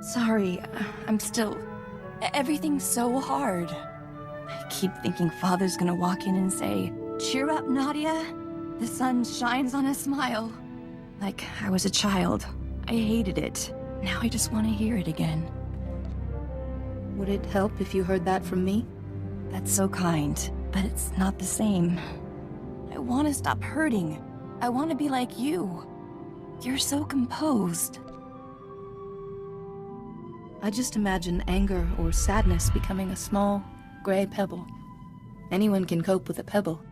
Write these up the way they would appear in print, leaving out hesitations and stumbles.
Sorry, I'm still... Everything's so hard. I keep thinking Father's gonna walk in and say, "Cheer up, Nadia. The sun shines on a smile." Like I was a child. I hated it. Now I just want to hear it again. Would it help if you heard that from me? That's so kind, but it's not the same. I want to stop hurting. I want to be like you. You're so composed. I just imagine anger or sadness becoming a small, gray pebble. Anyone can cope with a pebble.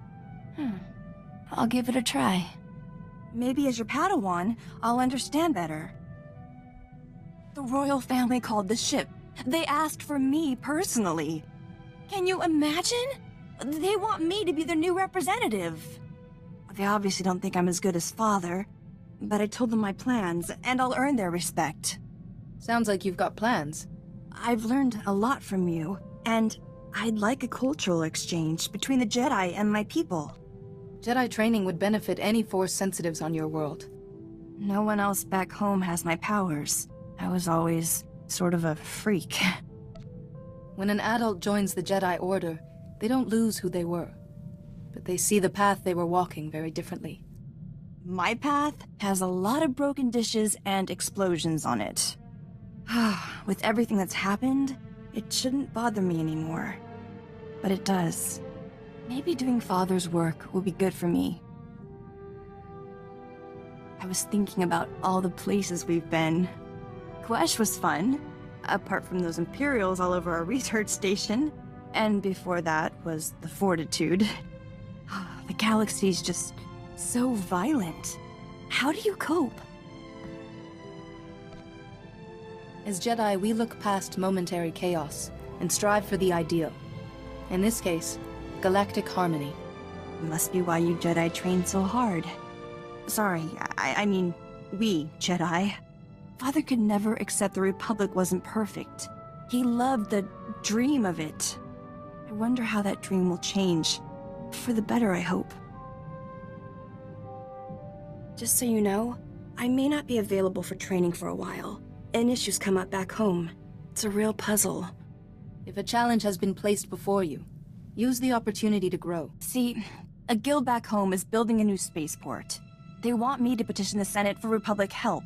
I'll give it a try. Maybe as your Padawan, I'll understand better. The royal family called the ship. They asked for me personally. Can you imagine? They want me to be their new representative. They obviously don't think I'm as good as Father, but I told them my plans, and I'll earn their respect. Sounds like you've got plans. I've learned a lot from you, and I'd like a cultural exchange between the Jedi and my people. Jedi training would benefit any Force sensitives on your world. No one else back home has my powers. I was always sort of a freak. When an adult joins the Jedi Order, they don't lose who they were, but they see the path they were walking very differently. My path has a lot of broken dishes and explosions on it. With everything that's happened, it shouldn't bother me anymore. But it does. Maybe doing Father's work will be good for me. I was thinking about all the places we've been. Quesh was fun, apart from those Imperials all over our research station. And before that was the Fortitude. The galaxy's just so violent. How do you cope? As Jedi, we look past momentary chaos and strive for the ideal. In this case, galactic harmony. Must be why you Jedi train so hard. Sorry, I mean, we Jedi. Father could never accept the Republic wasn't perfect. He loved the dream of it. I wonder how that dream will change. For the better, I hope. Just so you know, I may not be available for training for a while. And issues come up back home. It's a real puzzle. If a challenge has been placed before you, use the opportunity to grow. See, a guild back home is building a new spaceport. They want me to petition the Senate for Republic help.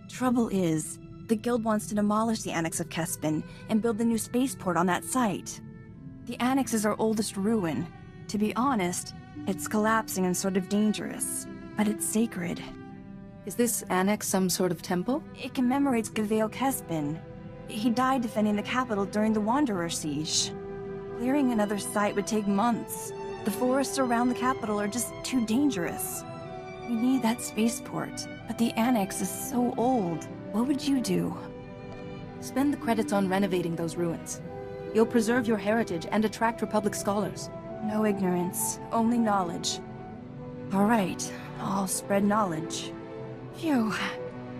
Trouble is, the guild wants to demolish the Annex of Kespin and build a new spaceport on that site. The Annex is our oldest ruin. To be honest, it's collapsing and sort of dangerous, but it's sacred. Is this annex some sort of temple? It commemorates Gavail Kespin. He died defending the capital during the Wanderer siege. Clearing another site would take months. The forests around the capital are just too dangerous. We need that spaceport, but the annex is so old. What would you do? Spend the credits on renovating those ruins. You'll preserve your heritage and attract Republic scholars. No ignorance, only knowledge. All right, I'll spread knowledge. Phew,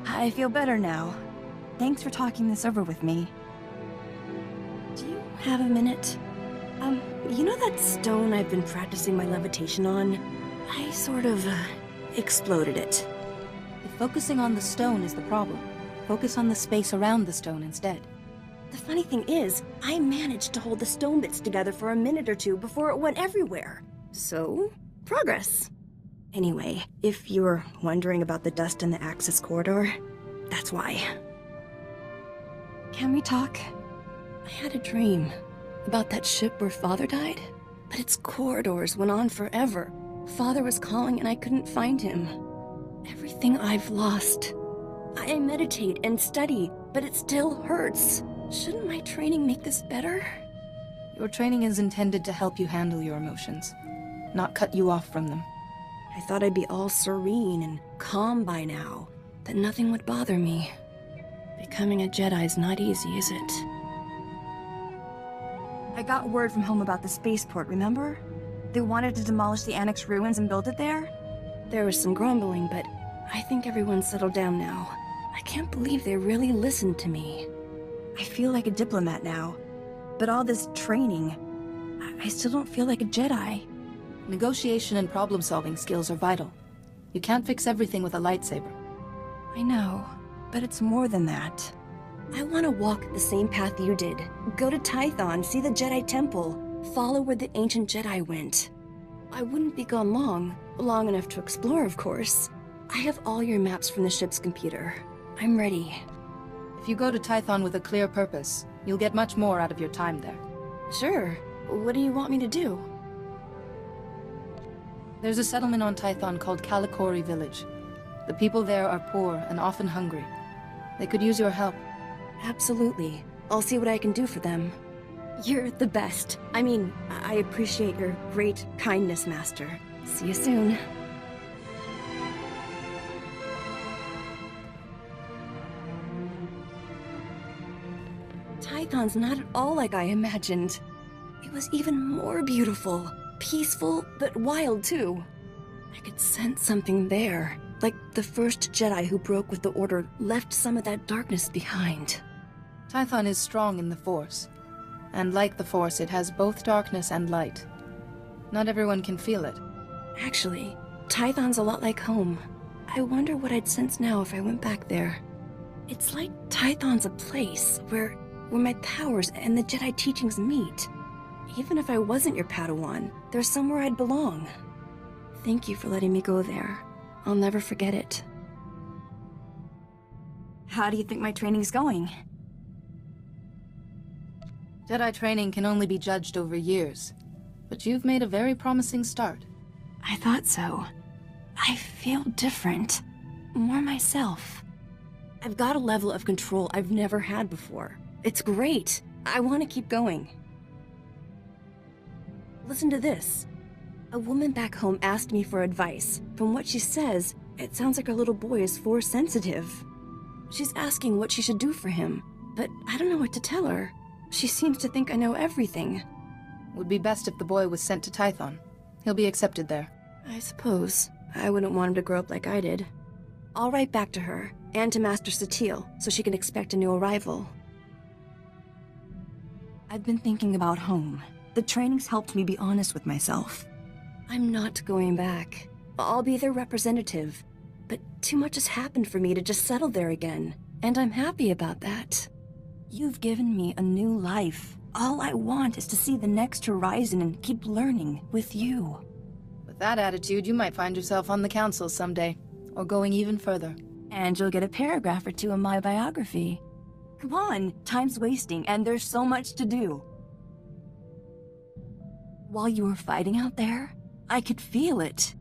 I feel better now. Thanks for talking this over with me. Do you have a minute? You know that stone I've been practicing my levitation on? I sort of, exploded it. If focusing on the stone is the problem, focus on the space around the stone instead. The funny thing is, I managed to hold the stone bits together for a minute or two before it went everywhere. So, progress. Anyway, if you were wondering about the dust in the Axis corridor, that's why. Can we talk? I had a dream about that ship where Father died, but its corridors went on forever. Father was calling and I couldn't find him. Everything I've lost. I meditate and study, but it still hurts. Shouldn't my training make this better? Your training is intended to help you handle your emotions, not cut you off from them. I thought I'd be all serene and calm by now, that nothing would bother me. Becoming a Jedi's not easy, is it? I got word from home about the spaceport, remember? They wanted to demolish the Annex ruins and build it there? There was some grumbling, but I think everyone's settled down now. I can't believe they really listened to me. I feel like a diplomat now, but all this training, I still don't feel like a Jedi. Negotiation and problem-solving skills are vital. You can't fix everything with a lightsaber. I know, but it's more than that. I want to walk the same path you did. Go to Tython, see the Jedi Temple, follow where the ancient Jedi went. I wouldn't be gone long enough to explore, of course. I have all your maps from the ship's computer. I'm ready. If you go to Tython with a clear purpose, you'll get much more out of your time there. Sure. What do you want me to do? There's a settlement on Tython called Kalikori Village. The people there are poor and often hungry. They could use your help. Absolutely. I'll see what I can do for them. You're the best. I mean, I appreciate your great kindness, Master. See you soon. Tython's not at all like I imagined. It was even more beautiful. Peaceful, but wild too. I could sense something there. Like the first Jedi who broke with the Order left some of that darkness behind. Tython is strong in the Force. And like the Force, it has both darkness and light. Not everyone can feel it. Actually, Tython's a lot like home. I wonder what I'd sense now if I went back there. It's like Tython's a place where my powers and the Jedi teachings meet. Even if I wasn't your Padawan, there's somewhere I'd belong. Thank you for letting me go there. I'll never forget it. How do you think my training's going? Jedi training can only be judged over years, but you've made a very promising start. I thought so. I feel different. More myself. I've got a level of control I've never had before. It's great. I want to keep going. Listen to this. A woman back home asked me for advice. From what she says, it sounds like our little boy is Force sensitive. She's asking what she should do for him, but I don't know what to tell her. She seems to think I know everything. Would be best if the boy was sent to Tython. He'll be accepted there. I suppose. I wouldn't want him to grow up like I did. I'll write back to her, and to Master SWTOR, so she can expect a new arrival. I've been thinking about home. The training's helped me be honest with myself. I'm not going back. I'll be their representative. But too much has happened for me to just settle there again, and I'm happy about that. You've given me a new life. All I want is to see the next horizon and keep learning with you. With that attitude, you might find yourself on the council someday, or going even further. And you'll get a paragraph or two in my biography. Come on, time's wasting, and there's so much to do. While you were fighting out there, I could feel it.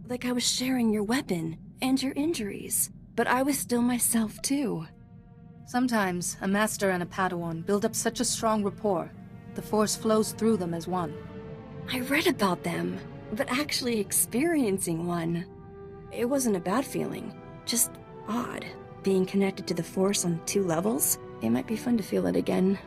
Like I was sharing your weapon and your injuries, but I was still myself too. Sometimes, a master and a Padawan build up such a strong rapport, the Force flows through them as one. I read about them, but actually experiencing one. It wasn't a bad feeling, just odd. Being connected to the Force on 2 levels, it might be fun to feel it again.